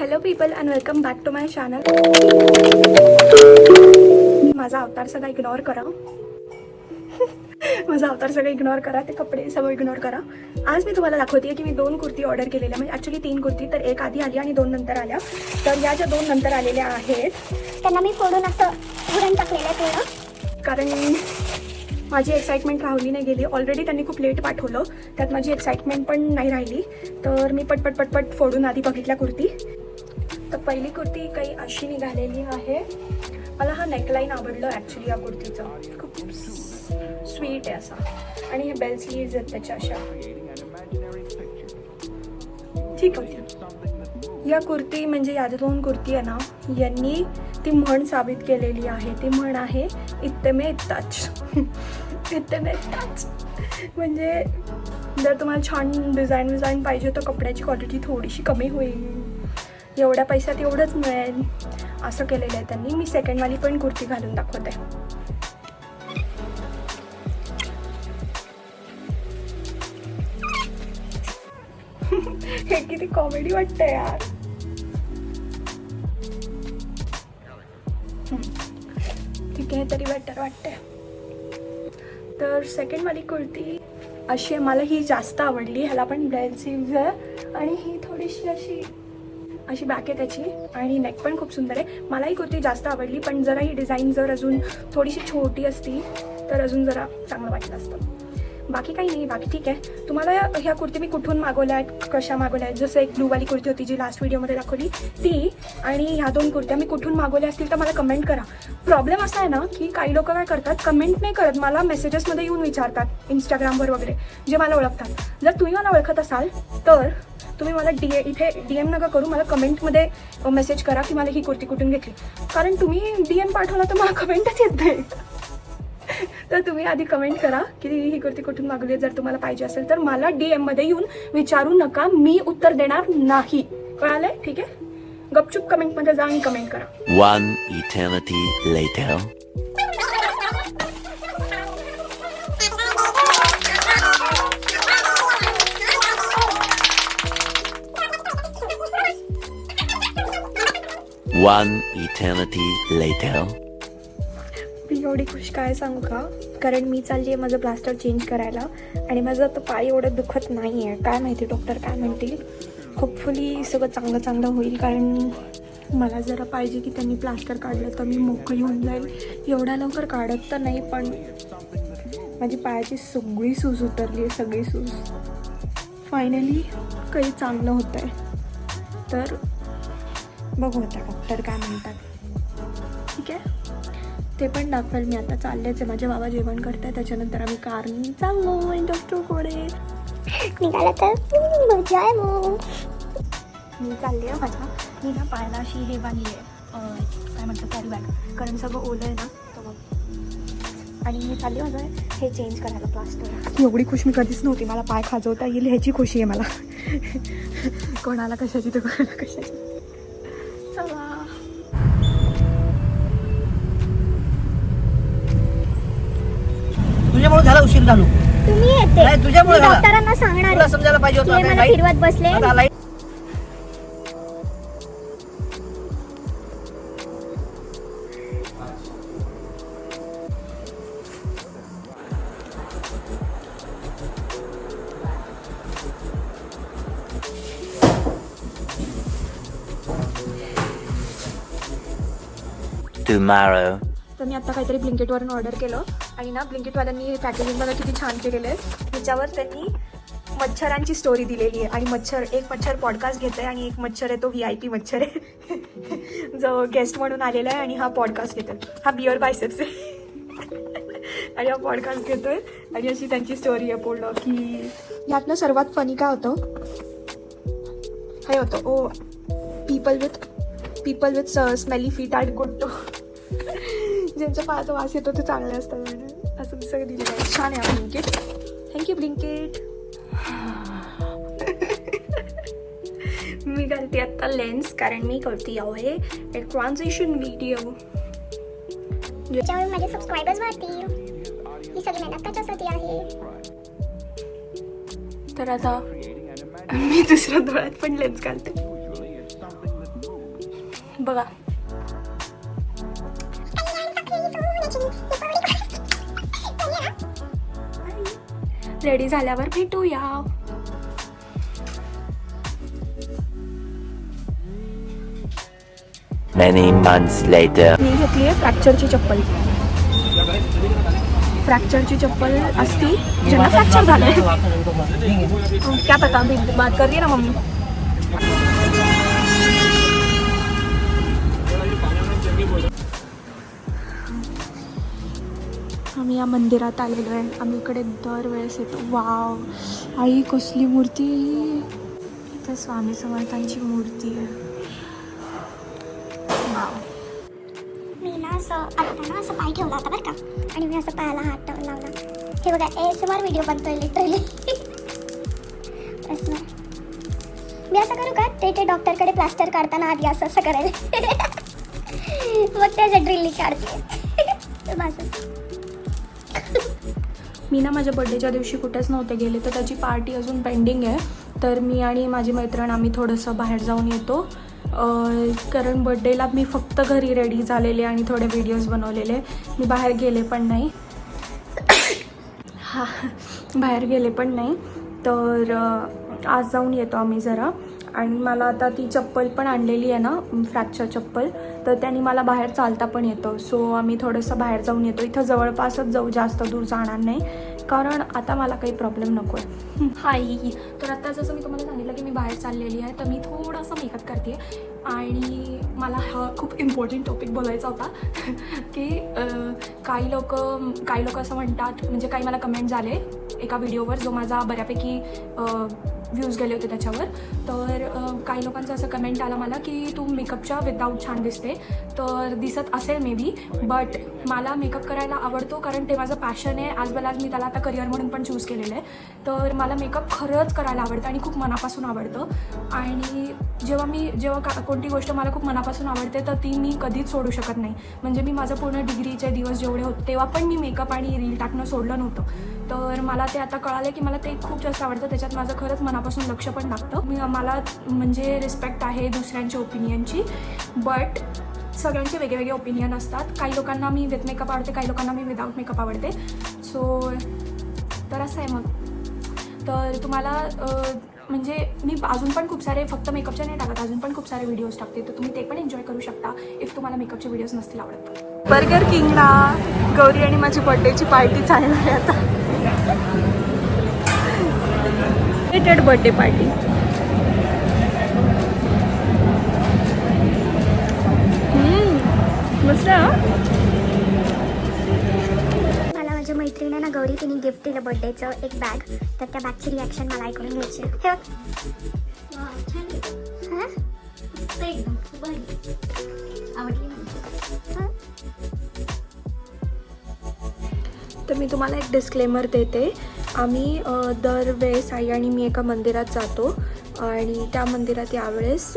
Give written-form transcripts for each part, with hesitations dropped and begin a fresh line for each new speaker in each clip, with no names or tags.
Hello people and welcome back to my channel. माझा अवतार सगळा इग्नोर करा. माझा अवतार सगळं इग्नोर करा. ते कपडे सगळं इग्नोर करा. आज मी तुम्हाला दाखवते की मी 2 कुर्ती ऑर्डर केलेल्या, म्हणजे ॲक्च्युली 3 कुर्ती. तर एक आधी आली आणि 2 नंतर आल्या. तर या ज्या 2 नंतर आलेल्या आहेत
त्यांना मी फोडून असं घुरण टाकलेलं आहे पूर्ण,
कारण माझी एक्साइटमेंट राहिली नाही गेली. ऑलरेडी त्यांनी खूप लेट पाठवलं, त्यात माझी एक्साइटमेंट पण नाही राहिली. तर मी पटपट फोडून आधी बघितल्या कुर्ती. तर पहिली कुर्ती काही अशी निघालेली आहे. मला हा नेकलाईन आवडलं ॲक्च्युली या कुर्तीचा. खूप स्वीट आहे असा, आणि हे बेल स्लीव्ज आहेत त्याच्या अशा. ठीक होती या कुर्ती. म्हणजे या 2 कुर्ती आहे ना, यांनी ती म्हण साबित केलेली आहे. ती म्हण आहे इत्ते में इत्ताच. इत्ते में इत्ताच म्हणजे जर तुम्हाला छान डिझाईन पाहिजे तर कपड्याची क्वालिटी थोडीशी कमी होईल, एवढ्या पैशात एवढंच मिळेल, असं केलेलं आहे त्यांनी. मी सेकंडवाली पण कुर्ती घालून दाखवते. हे किती कॉमेडी वाटतंय यार. ठीक आहे, तरी बेटर वाटतंय. तर सेकंडवाली कुर्ती अशी आहे. मला ही जास्त आवडली. ह्याला पण ब्लेड स्लीव्ज आहे आणि ही थोडीशी अशी बॅक आहे त्याची, आणि नेक पण खूप सुंदर आहे. मला ही कुर्ती जास्त आवडली, पण जरा ही डिझाईन जर अजून थोडीशी छोटी असती तर अजून जरा चांगलं वाटलं असतं. बाकी काही नाही, बाकी ठीक आहे. तुम्हाला ह्या कुर्ती मी कुठून मागवल्या आहेत, कशा मागवल्या आहेत, जसं एक ब्लूवाली कुर्ती होती जी लास्ट व्हिडिओमध्ये दाखवली ती, आणि ह्या 2 कुर्त्या मी कुठून मागवल्या असतील तर मला कमेंट करा. प्रॉब्लेम असा आहे ना की काही लोक काय करतात, कमेंट नाही करत, मला मेसेजेसमध्ये येऊन विचारतात इंस्टाग्रामवर वगैरे, जे मला ओळखतात. जर तुम्ही मला ओळखत असाल तर तुम्ही मला इथे DM नका करू, मला कमेंटमध्ये मेसेज करा की मला ही कुर्ती कुठून घेतली. कारण तुम्ही DM पाठवला तर मला कमेंटच येत नाही. तर तुम्ही आधी कमेंट करा की ही कुर्ती कुठून मागवली. जर तुम्हाला पाहिजे असेल तर मला DM मध्ये येऊन विचारू नका, मी उत्तर देणार नाही. कळालंय? ठीक आहे. गपचूप कमेंटमध्ये जा आणि कमेंट करा.
One eternity later. One eternity later.
मी एवढी खुश काय सांगू का, कारण मी चालली आहे माझं प्लास्टर चेंज करायला, आणि माझं आता पाय एवढं दुखत नाही आहे. काय माहिती डॉक्टर काय म्हणतील. होपफुली सगळं चांगलं होईल, कारण मला जरा पाहिजे की त्यांनी प्लास्टर काढलं तर मी मोकळी होऊन जाईल. एवढ्या लवकर काढत तर नाही, पण माझी पायाची सगळी सूज उतरली आहे, सगळी सूज. फायनली काही चांगलं होतं आहे. तर बघू आता डॉक्टर काय म्हणतात. ठीक आहे, ते पण दाखवेल मी. आता चाललेच आहे, माझे बाबा जेवण करत आहे, त्याच्यानंतर आम्ही कारने चाललो डॉक्टरकडे.
निघाला तर मजा आहे. मग
मी चालली आहे माझ्या, मी ना पायाला अशी हे बांधली आहे, काय म्हणतात, कॅरी बॅग, कारण सगळं ओलं आहे ना तर मग. आणि मी चालली माझं हे चेंज करायला प्लास्टर. एवढी खुश मी कधीच नव्हती. मला पाय खाजवता येईल ह्याची खुशी आहे मला. कोणाला कशाची तर कोणाला कशाची. चला.
तुझ्यामुळे झाला उशीर झालो.
तुम्ही येते,
नाही, तुझ्यामुळे
मी
झाला.
डॉक्टरांना सांगणार
तुला
आहे
समजायला पाहिजे
की
होतं.
हे मला
लाईट-
फिरवत बसले.
आता लाईट-
Tomorrow.
तर मी आता काहीतरी ब्लिंकेटवरून ऑर्डर केलं, आणि ना ब्लिंकेटवाल्यांनी पॅकेजिंग बघा किती छान केलेलं आहे. त्याच्यावर त्यांनी मच्छरांची स्टोरी दिलेली आहे, आणि एक मच्छर पॉडकास्ट घेत आहे, आणि एक मच्छर आहे तो VIP मच्छर आहे जो गेस्ट म्हणून आलेला आहे, आणि हा पॉडकास्ट घेतोय. हा बिअर बायसेप्स आहे आणि हा पॉडकास्ट घेतोय, आणि अशी त्यांची स्टोरी आहे पूर्ण. की यातनं सर्वात फनी काय होतं, हे होतं, o people with smelly feet at good to. ज्यांच्या पायाचा वास येतो ते चांगले असतात, असं सगळं दिलेलं आहे. छान आहे ब्लिंकेट. Thank you Blinkit. मी घालते आत्ता लेन्स, कारण मी करते आहे एक ट्रान्झिशन व्हिडिओ.
ज्यामुळे माझे सबस्क्रायबर्स वाढतील. ही सगळी मेहनत कशासाठी आहे.
तर आता मी दुसऱ्या डोळ्यात पण लेन्स घालते. बघा रेडी झाल्यावर भेटूया.
Many months later.
मी घेतली आहे फ्रॅक्चरची चप्पल. फ्रॅक्चरची चप्पल असती ज्यांना फ्रॅक्चर झालंय. क्या पता बात कर रही है ना मम्मी. आम्ही या मंदिरात आलेलो आहे. आम्ही इकडे दरवेळेस येतो. वाव, आई कसली मूर्ती. इथे स्वामी समर्थांची मूर्ती आहे. वाव.
मी ना असं आत्ता ना असं पाय ठेवला होता बरं का, आणि मी असं पायाला हात लावला. हे बघा ASMR व्हिडिओ बनतोय लिटरली. मी असं करू का, ते डॉक्टरकडे प्लास्टर काढताना आधी असं असं करायला. मग त्याच्या ड्रिल काढते. बस.
मी ना माझ्या बड्डेच्या दिवशी कुठेच नव्हते गेले, तर त्याची पार्टी अजून पेंडिंग आहे. तर मी आणि माझी मैत्रीण आम्ही थोडंसं बाहेर जाऊन येतो. कारण बड्डेला मी फक्त घरी रेडी झालेले आणि थोडे व्हिडिओज बनवलेले. मी बाहेर गेले पण नाही. बाहेर गेले पण नाही. तर आज जाऊन येतो आम्ही जरा. आणि मला आता ती चप्पल पण आणलेली आहे ना, फ्रॅक्चर चप्पल, तर त्याने मला बाहेर चालता पण येतं. सो आम्ही थोडंसं बाहेर जाऊन येतो. इथं जवळपासच जाऊ, जास्त दूर जाणार नाही, कारण आता मला काही प्रॉब्लेम नको आहे. हाय. तर आता जसं मी तुम्हाला सांगितलं की मी बाहेर चाललेली आहे, तर मी थोडासा मेकअप करते. आणि मला हा खूप इम्पॉर्टंट टॉपिक बोलायचा होता. की काही लोक असं म्हणतात, म्हणजे काही मला कमेंट झाले एका व्हिडिओवर जो माझा बऱ्यापैकी व्ह्यूज गेले होते त्याच्यावर. तर काही लोकांचं असं कमेंट आला मला की तू मेकअपच्या विदाऊट छान दिसते. तर दिसत असेल मे बी, बट मला मेकअप करायला आवडतो, कारण ते माझं पॅशन आहे. आज वेल आज मी त्याला आता करिअर म्हणून पण चूज केलेलं आहे. तर मला मेकअप खरंच करायला आवडतं आणि खूप मनापासून आवडतं. आणि जेव्हा कोणती गोष्ट मला खूप मनापासून आवडते तर ती मी कधीच सोडू शकत नाही. म्हणजे मी माझं पूर्ण डिग्रीचे दिवस जेवढे होते तेव्हा पण मी मेकअप आणि रील टाकणं सोडलं नव्हतं. तर मला ते आता कळालं की मला ते खूप जास्त आवडतं. त्याच्यात माझं खरंच मनापासून लक्ष पण लागतं. मला म्हणजे रिस्पेक्ट आहे दुसऱ्यांच्या ओपिनियनची, बट सगळ्यांचे वेगवेगळे ओपिनियन असतात. काही लोकांना मी विथ मेकअप आवडते, काही लोकांना मी विदाऊट मेकअप आवडते. सो तर असं आहे. मग तर तुम्हाला म्हणजे मी अजून पण खूप सारे, फक्त मेकअपच्या नाही टाकत, अजून पण खूप सारे व्हिडिओज टाकते. तर तुम्ही ते पण एन्जॉय करू शकता इफ तुम्हाला मेकअपचे व्हिडिओज नसतील आवडत. बर्गर किंगला गौरी आणि माझी बर्थडेची पार्टी चालणार आहे आता. Birthday party. मस्त.
मला माझ्या मैत्रिणींना गौरी तिने गिफ्ट दिलं बर्थडेचं एक बॅग. तर त्या बॅगची रिॲक्शन मला ऐकून घ्यायची. हे
तर मी तुम्हाला एक डिस्क्लेमर देते. आम्ही दरवेळेस आई आणि मी एका मंदिरात जातो आणि त्या मंदिरात यावेळेस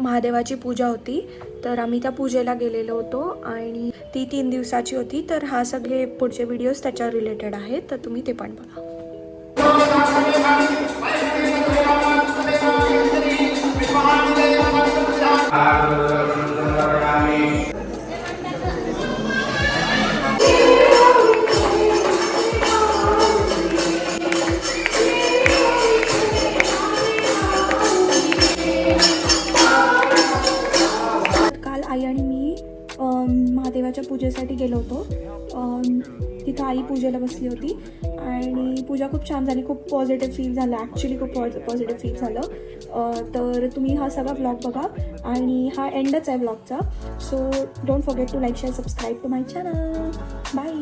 महादेवाची पूजा होती. तर आम्ही त्या पूजेला गेलेलो होतो आणि ती 3 दिवसाची होती. तर हा सगळे पुढचे व्हिडिओज त्याच्यावर रिलेटेड आहेत, तर तुम्ही ते पण बघा. आई आणि मी महादेवाच्या पूजेसाठी गेलो होतो. तिथं आई पूजेला बसली होती आणि पूजा खूप छान झाली. खूप पॉझिटिव्ह फील झालं. ॲक्च्युली खूप पॉझिटिव्ह फील झालं. तर तुम्ही हा सगळा व्लॉग बघा आणि हा एंडच आहे व्लॉगचा. So don't forget to like share subscribe to my channel. Bye.